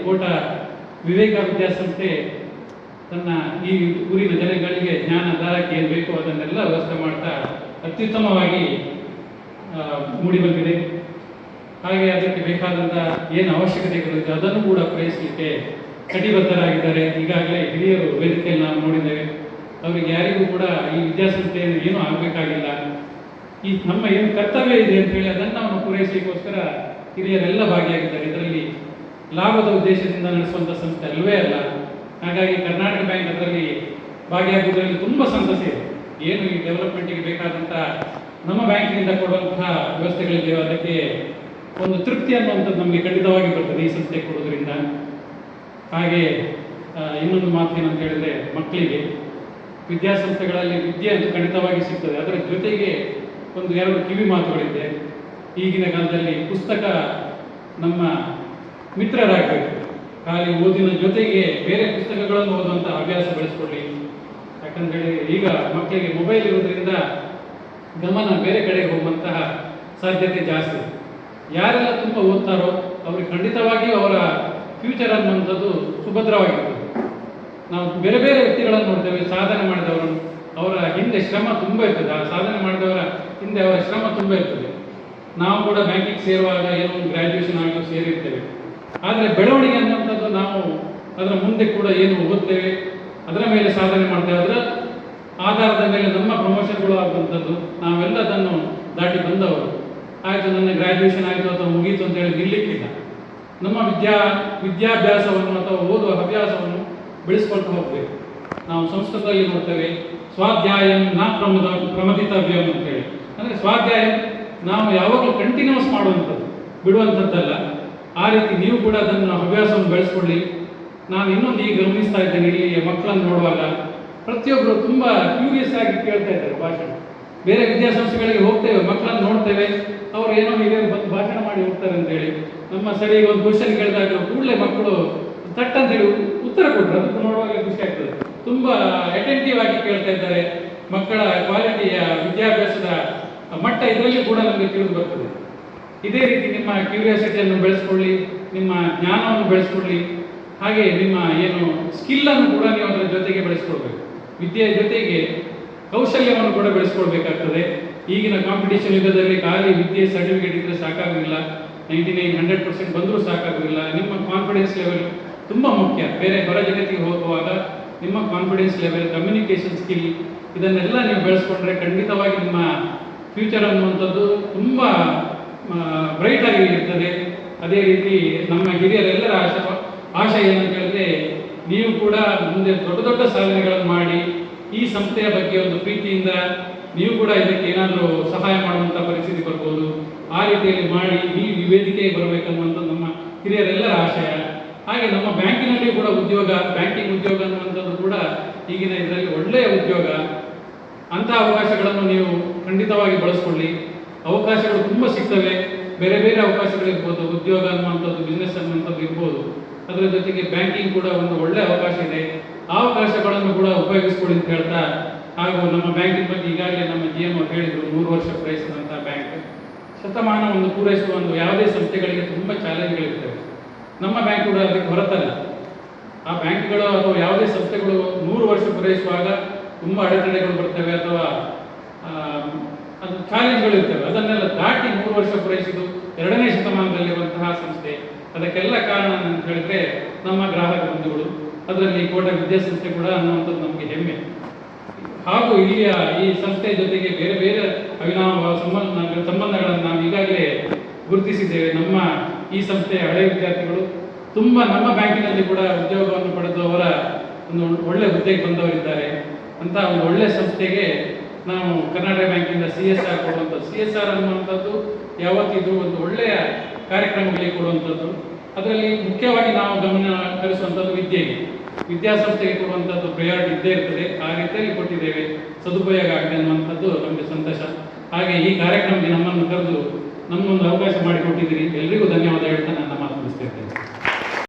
ಕೋಟ ವಿವೇಕ ವಿದ್ಯಾಸಂಸ್ಥೆ ತನ್ನ ಈ ಊರಿನ ಜನಗಳಿಗೆ ಜ್ಞಾನ ದಾರಕ್ಕೆ ಏನು ಬೇಕೋ ಅದನ್ನೆಲ್ಲ ವ್ಯವಸ್ಥೆ ಮಾಡ್ತಾ ಅತ್ಯುತ್ತಮವಾಗಿ ಮೂಡಿಬಂದಿದೆ. ಹಾಗೆ ಅದಕ್ಕೆ ಬೇಕಾದಂಥ ಏನು ಅವಶ್ಯಕತೆಗಳಿದೆ ಅದನ್ನು ಕೂಡ ಪೂರೈಸಲಿಕ್ಕೆ ಕಟಿಬದ್ಧರಾಗಿದ್ದಾರೆ. ಈಗಾಗಲೇ ಹಿರಿಯರು ವೇದಿಕೆಯಲ್ಲಿ ನಾವು ನೋಡಿದ್ದೇವೆ. ಅವರಿಗೆ ಯಾರಿಗೂ ಕೂಡ ಈ ವಿದ್ಯಾಸಂಸ್ಥೆಯನ್ನು ಏನೂ ಆಗಬೇಕಾಗಿಲ್ಲ, ಈ ನಮ್ಮ ಏನು ಕರ್ತವ್ಯ ಇದೆ ಅಂತೇಳಿ ಅದನ್ನು ನಾವು ಪೂರೈಸಲಿಕ್ಕೋಸ್ಕರ ಹಿರಿಯರೆಲ್ಲ ಭಾಗಿಯಾಗಿದ್ದಾರೆ. ಇದರಲ್ಲಿ ಲಾಭದ ಉದ್ದೇಶದಿಂದ ನಡೆಸುವಂಥ ಸಂಸ್ಥೆ ಅಲ್ವೇ ಅಲ್ಲ. ಹಾಗಾಗಿ ಕರ್ನಾಟಕ ಬ್ಯಾಂಕ್ ಅದರಲ್ಲಿ ಭಾಗಿಯಾಗುವುದರಲ್ಲಿ ತುಂಬ ಸಂತಸ ಇದೆ. ಏನು ಈ ಡೆವಲಪ್ಮೆಂಟಿಗೆ ಬೇಕಾದಂಥ ನಮ್ಮ ಬ್ಯಾಂಕಿನಿಂದ ಕೊಡುವಂತಹ ವ್ಯವಸ್ಥೆಗಳಿದೆಯೋ ಅದಕ್ಕೆ ಒಂದು ತೃಪ್ತಿ ಅನ್ನುವಂಥದ್ದು ನಮಗೆ ಖಂಡಿತವಾಗಿ ಬರ್ತದೆ ಈ ಸಂಸ್ಥೆ ಕೊಡೋದ್ರಿಂದ. ಹಾಗೆ ಇನ್ನೊಂದು ಮಾತು ಏನಂತ ಹೇಳಿದ್ರೆ, ಮಕ್ಕಳಿಗೆ ವಿದ್ಯಾಸಂಸ್ಥೆಗಳಲ್ಲಿ ವಿದ್ಯೆ ಅಂತ ಖಂಡಿತವಾಗಿ ಸಿಗ್ತದೆ. ಅದರ ಜೊತೆಗೆ ಒಂದು ಎರಡು ಕಿವಿ ಮಾತುಗಳಿದೆ. ಈಗಿನ ಕಾಲದಲ್ಲಿ ಪುಸ್ತಕ ನಮ್ಮ ಮಿತ್ರರಾಗಬೇಕು. ಖಾಲಿ ಓದಿನ ಜೊತೆಗೆ ಬೇರೆ ಪುಸ್ತಕಗಳನ್ನು ಓದುವಂಥ ಅಭ್ಯಾಸ ಬೆಳೆಸ್ಕೊಳ್ಳಿ. ಯಾಕಂತೇಳಿ ಈಗ ಮಕ್ಕಳಿಗೆ ಮೊಬೈಲ್ ಇರೋದ್ರಿಂದ ಗಮನ ಬೇರೆ ಕಡೆಗೆ ಹೋಗುವಂತಹ ಸಾಧ್ಯತೆ ಜಾಸ್ತಿ. ಯಾರೆಲ್ಲ ತುಂಬ ಓದ್ತಾರೋ ಅವ್ರಿಗೆ ಖಂಡಿತವಾಗಿಯೂ ಅವರ ಫ್ಯೂಚರ್ ಅನ್ನುವಂಥದ್ದು ಸುಭದ್ರವಾಗಿರ್ತದೆ. ನಾವು ಬೇರೆ ಬೇರೆ ವ್ಯಕ್ತಿಗಳನ್ನು ನೋಡ್ತೇವೆ, ಸಾಧನೆ ಮಾಡಿದವರನ್ನು, ಅವರ ಹಿಂದೆ ಶ್ರಮ ತುಂಬ ಇರ್ತದೆ. ಆ ಸಾಧನೆ ಮಾಡಿದವರ ಹಿಂದೆ ಅವರ ಶ್ರಮ ತುಂಬ ಇರ್ತದೆ. ನಾವು ಕೂಡ ಬ್ಯಾಂಕಿಗೆ ಸೇರುವಾಗ ಏನೋ ಒಂದು ಗ್ರ್ಯಾಜುಯೇಷನ್ ಆಗಿ ಸೇರಿರ್ತೇವೆ. ಆದರೆ ಬೆಳವಣಿಗೆ ಅನ್ನುವಂಥದ್ದು ನಾವು ಅದರ ಮುಂದೆ ಕೂಡ ಏನು ಓದ್ತೇವೆ, ಅದರ ಮೇಲೆ ಸಾಧನೆ ಮಾಡ್ತೇವೆ. ಅದರ ಆಧಾರದ ಮೇಲೆ ನಮ್ಮ ಪ್ರಮೋಷನ್ಗಳು ಆಗುವಂಥದ್ದು. ನಾವೆಲ್ಲ ಅದನ್ನು ದಾಟಿ ಬಂದವರು. ಆಯಿತು, ನನ್ನ ಗ್ರ್ಯಾಜುಯೇಷನ್ ಆಯಿತು ಅಥವಾ ಮುಗೀತು ಅಂತ ಹೇಳಿ ನಿಲ್ಲಿಕ್ಕಿಲ್ಲ. ನಮ್ಮ ವಿದ್ಯಾಭ್ಯಾಸವನ್ನು ಅಥವಾ ಓದುವ ಅಭ್ಯಾಸವನ್ನು ಬೆಳೆಸ್ಕೊಳ್ತಾ ಹೋಗಬೇಕು. ನಾವು ಸಂಸ್ಕೃತದಲ್ಲಿ ನೋಡ್ತೇವೆ, ಸ್ವಾಧ್ಯಾಯಂ ನಾ ಪ್ರಮದಿತವ್ಯಂ ಅಂತೇಳಿ. ಅಂದರೆ ಸ್ವಾಧ್ಯಾಯ ನಾವು ಯಾವಾಗಲೂ ಕಂಟಿನ್ಯೂಸ್ ಮಾಡುವಂಥದ್ದು, ಬಿಡುವಂಥದ್ದಲ್ಲ. ಆ ರೀತಿ ನೀವು ಕೂಡ ಅದನ್ನು ಹವ್ಯಾಸವನ್ನು ಬೆಳೆಸ್ಕೊಳ್ಳಿ. ನಾನು ಇನ್ನೊಂದು ಈಗ ಗಮನಿಸ್ತಾ ಇದ್ದೇನೆ, ಇಲ್ಲಿ ಮಕ್ಕಳನ್ನು ನೋಡುವಾಗ ಪ್ರತಿಯೊಬ್ಬರು ತುಂಬ ಕ್ಯೂರಿಯಸ್ ಆಗಿ ಕೇಳ್ತಾ ಇದ್ದಾರೆ ಭಾಷಣ. ಬೇರೆ ವಿದ್ಯಾಸಂಸ್ಥೆಗಳಿಗೆ ಹೋಗ್ತೇವೆ, ಮಕ್ಕಳನ್ನು ನೋಡ್ತೇವೆ, ಅವ್ರು ಏನೋ ಹಿರಿಯರು ಬಂದು ಭಾಷಣ ಮಾಡಿ ಹೋಗ್ತಾರೆ ಅಂತೇಳಿ. ನಮ್ಮ ಸರಿಯಾಗಿ ಒಂದು ಕ್ವಶನ್ ಕೇಳಿದಾಗ ಕೂಡಲೇ ಮಕ್ಕಳು ತಟ್ ಅಂತೇಳಿ ಉತ್ತರ ಕೊಟ್ಟರು. ಅದಕ್ಕೆ ನೋಡುವಾಗ ಖುಷಿ ಆಗ್ತದೆ. ತುಂಬ ಅಟೆಂಟಿವ್ ಆಗಿ ಕೇಳ್ತಾ ಇದ್ದಾರೆ. ಮಕ್ಕಳ ಕ್ವಾಲಿಟಿಯ ವಿದ್ಯಾಭ್ಯಾಸದ ಮಟ್ಟ ಇದರಲ್ಲಿ ಕೂಡ ನಮಗೆ ತಿಳಿದು ಬರ್ತದೆ. ಇದೇ ರೀತಿ ನಿಮ್ಮ ಕ್ಯೂರಿಯಾಸಿಟಿಯನ್ನು ಬೆಳೆಸ್ಕೊಳ್ಳಿ, ನಿಮ್ಮ ಜ್ಞಾನವನ್ನು ಬೆಳೆಸ್ಕೊಳ್ಳಿ. ಹಾಗೆ ನಿಮ್ಮ ಏನು ಸ್ಕಿಲ್ಲನ್ನು ಕೂಡ ನೀವು ಅದರ ಜೊತೆಗೆ ಬೆಳೆಸ್ಕೊಳ್ಬೇಕು. ವಿದ್ಯೆಯ ಜೊತೆಗೆ ಕೌಶಲ್ಯವನ್ನು ಕೂಡ ಬೆಳೆಸ್ಕೊಳ್ಬೇಕಾಗ್ತದೆ. ಈಗಿನ ಕಾಂಪಿಟೇಷನ್ ಯುಗದಲ್ಲಿ ಖಾಲಿ ವಿದ್ಯೆ ಸರ್ಟಿಫಿಕೇಟ್ ಇದ್ದರೆ ಸಾಕಾಗೋದಿಲ್ಲ. 99-100% ಬಂದರೂ ಸಾಕಾಗೋದಿಲ್ಲ. ನಿಮ್ಮ ಕಾನ್ಫಿಡೆನ್ಸ್ ಲೆವೆಲ್ ತುಂಬ ಮುಖ್ಯ. ಬೇರೆ ಹೊರ ಜಗತ್ತಿಗೆ ಹೋಗುವಾಗ ನಿಮ್ಮ ಕಾನ್ಫಿಡೆನ್ಸ್ ಲೆವೆಲ್, ಕಮ್ಯುನಿಕೇಷನ್ ಸ್ಕಿಲ್ ಇದನ್ನೆಲ್ಲ ನೀವು ಬೆಳೆಸ್ಕೊಂಡ್ರೆ ಖಂಡಿತವಾಗಿ ನಿಮ್ಮ ಫ್ಯೂಚರ್ ಅನ್ನುವಂಥದ್ದು ತುಂಬ ಬ್ರೈಟ್ ಆಗಿ ಇರ್ತದೆ. ಅದೇ ರೀತಿ ನಮ್ಮ ಹಿರಿಯರೆಲ್ಲರ ಆಶಯ ಏನಂತ ಹೇಳಿದ್ರೆ, ನೀವು ಕೂಡ ಮುಂದೆ ದೊಡ್ಡ ದೊಡ್ಡ ಸಾಧನೆಗಳನ್ನು ಮಾಡಿ ಈ ಸಂಸ್ಥೆಯ ಬಗ್ಗೆ ಒಂದು ಪ್ರೀತಿಯಿಂದ ನೀವು ಕೂಡ ಇದಕ್ಕೆ ಏನಾದರೂ ಸಹಾಯ ಮಾಡುವಂಥ ಪರಿಸ್ಥಿತಿ ಬರ್ಬೋದು. ಆ ರೀತಿಯಲ್ಲಿ ಮಾಡಿ ಈ ವೇದಿಕೆಗೆ ಬರಬೇಕನ್ನುವಂಥದ್ದು ನಮ್ಮ ಹಿರಿಯರೆಲ್ಲರ ಆಶಯ. ಹಾಗೆ ನಮ್ಮ ಬ್ಯಾಂಕಿನಲ್ಲಿ ಕೂಡ ಉದ್ಯೋಗ, ಬ್ಯಾಂಕಿಂಗ್ ಉದ್ಯೋಗ ಅನ್ನುವಂಥದ್ದು ಕೂಡ ಈಗಿನ ಇದರಲ್ಲಿ ಒಳ್ಳೆಯ ಉದ್ಯೋಗ. ಅಂಥ ಅವಕಾಶಗಳನ್ನು ನೀವು ಖಂಡಿತವಾಗಿ ಬಳಸ್ಕೊಳ್ಳಿ. ಅವಕಾಶಗಳು ತುಂಬ ಸಿಗ್ತವೆ. ಬೇರೆ ಬೇರೆ ಅವಕಾಶಗಳಿರ್ಬೋದು. ಉದ್ಯೋಗ ಅನ್ನುವಂಥದ್ದು, ಬಿಸ್ನೆಸ್ ಅನ್ನುವಂಥದ್ದು ಇರ್ಬೋದು. ಅದರ ಜೊತೆಗೆ ಬ್ಯಾಂಕಿಂಗ್ ಕೂಡ ಒಂದು ಒಳ್ಳೆಯ ಅವಕಾಶ ಇದೆ. ಆ ಅವಕಾಶಗಳನ್ನು ಕೂಡ ಉಪಯೋಗಿಸ್ಕೊಳ್ಳಿ ಅಂತ ಹೇಳ್ತಾ, ಹಾಗೂ ನಮ್ಮ ಬ್ಯಾಂಕಿನ ಬಗ್ಗೆ ಈಗಾಗಲೇ ನಮ್ಮ GM ಅವರು ಹೇಳಿದರು, 100 ವರ್ಷ ಪೂರೈಸಿದಂಥ ಬ್ಯಾಂಕ್. ಶತಮಾನವನ್ನು ಪೂರೈಸುವ ಒಂದು ಯಾವುದೇ ಸಂಸ್ಥೆಗಳಿಗೆ ತುಂಬ ಚಾಲೆಂಜ್ಗಳಿರ್ತವೆ. ನಮ್ಮ ಬ್ಯಾಂಕ್ ಕೂಡ ಅದಕ್ಕೆ ಹೊರತಲ್ಲ. ಆ ಬ್ಯಾಂಕ್ಗಳು ಅಥವಾ ಯಾವುದೇ ಸಂಸ್ಥೆಗಳು 100 ವರ್ಷ ಪೂರೈಸುವಾಗ ತುಂಬ ಅಡೆತಡೆಗಳು ಬರ್ತವೆ ಅಥವಾ ಅದು ಚಾಲೆಂಜ್ಗಳು ಇರ್ತವೆ. ಅದನ್ನೆಲ್ಲ ದಾಟಿ 100 ವರ್ಷ ಪೂರೈಸಿದ್ದು 2ನೇ ಶತಮಾನದಲ್ಲಿರುವಂತಹ ಸಂಸ್ಥೆ. ಅದಕ್ಕೆಲ್ಲ ಕಾರಣ ಅಂತ ಹೇಳಿದ್ರೆ ನಮ್ಮ ಗ್ರಾಹಕ ಬಂಧುಗಳು, ಅದರಲ್ಲಿ ಕೋಟ ವಿದ್ಯಾಸಂಸ್ಥೆ ಕೂಡ ಅನ್ನುವಂಥದ್ದು ನಮಗೆ ಹೆಮ್ಮೆ. ಹಾಗೂ ಇಲ್ಲಿಯ ಈ ಸಂಸ್ಥೆಯ ಜೊತೆಗೆ ಬೇರೆ ಬೇರೆ ಅವಿನಾವ ಸಂಬಂಧಗಳನ್ನು ನಾವು ಈಗಾಗಲೇ ಗುರುತಿಸಿದ್ದೇವೆ. ನಮ್ಮ ಈ ಸಂಸ್ಥೆಯ ಹಳೆಯ ವಿದ್ಯಾರ್ಥಿಗಳು ತುಂಬ ನಮ್ಮ ಬ್ಯಾಂಕಿನಲ್ಲಿ ಕೂಡ ಉದ್ಯೋಗವನ್ನು ಪಡೆದು ಅವರ ಒಂದು ಒಳ್ಳೆಯ ಹುದ್ದೆಗೆ ಬಂದವರಿದ್ದಾರೆ. ಅಂತ ಒಂದು ಒಳ್ಳೆಯ ಸಂಸ್ಥೆಗೆ ನಾವು ಕರ್ನಾಟಕ ಬ್ಯಾಂಕಿಂದ CSR ಕೊಡುವಂಥದ್ದು. CSR ಅನ್ನುವಂಥದ್ದು ಯಾವತ್ತಿದು ಒಂದು ಒಳ್ಳೆಯ ಕಾರ್ಯಕ್ರಮಗಳಿಗೆ ಕೊಡುವಂಥದ್ದು. ಅದರಲ್ಲಿ ಮುಖ್ಯವಾಗಿ ನಾವು ಗಮನ ಹರಿಸುವಂಥದ್ದು ವಿದ್ಯಾಸಂಸ್ಥೆಗೆ ಕೊಡುವಂಥದ್ದು ಪ್ರಯಾರಿಟಿ ಇದ್ದೇ ಇರ್ತದೆ. ಆ ರೀತಿಯಲ್ಲಿ ಕೊಟ್ಟಿದ್ದೇವೆ, ಸದುಪಯೋಗ ಆಗಿದೆ ಅನ್ನುವಂಥದ್ದು ನಮಗೆ ಸಂತೋಷ. ಹಾಗೆ ಈ ಕಾರ್ಯಕ್ರಮಕ್ಕೆ ನಮ್ಮನ್ನು ಕರೆದು ನಮ್ಮೊಂದು ಅವಕಾಶ ಮಾಡಿಕೊಟ್ಟಿದ್ದೀರಿ. ಎಲ್ರಿಗೂ ಧನ್ಯವಾದ ಹೇಳ್ತಾ ನನ್ನ ಮಾತು ಮುಗಿಸ್ತಾ ಇದ್ದೇನೆ.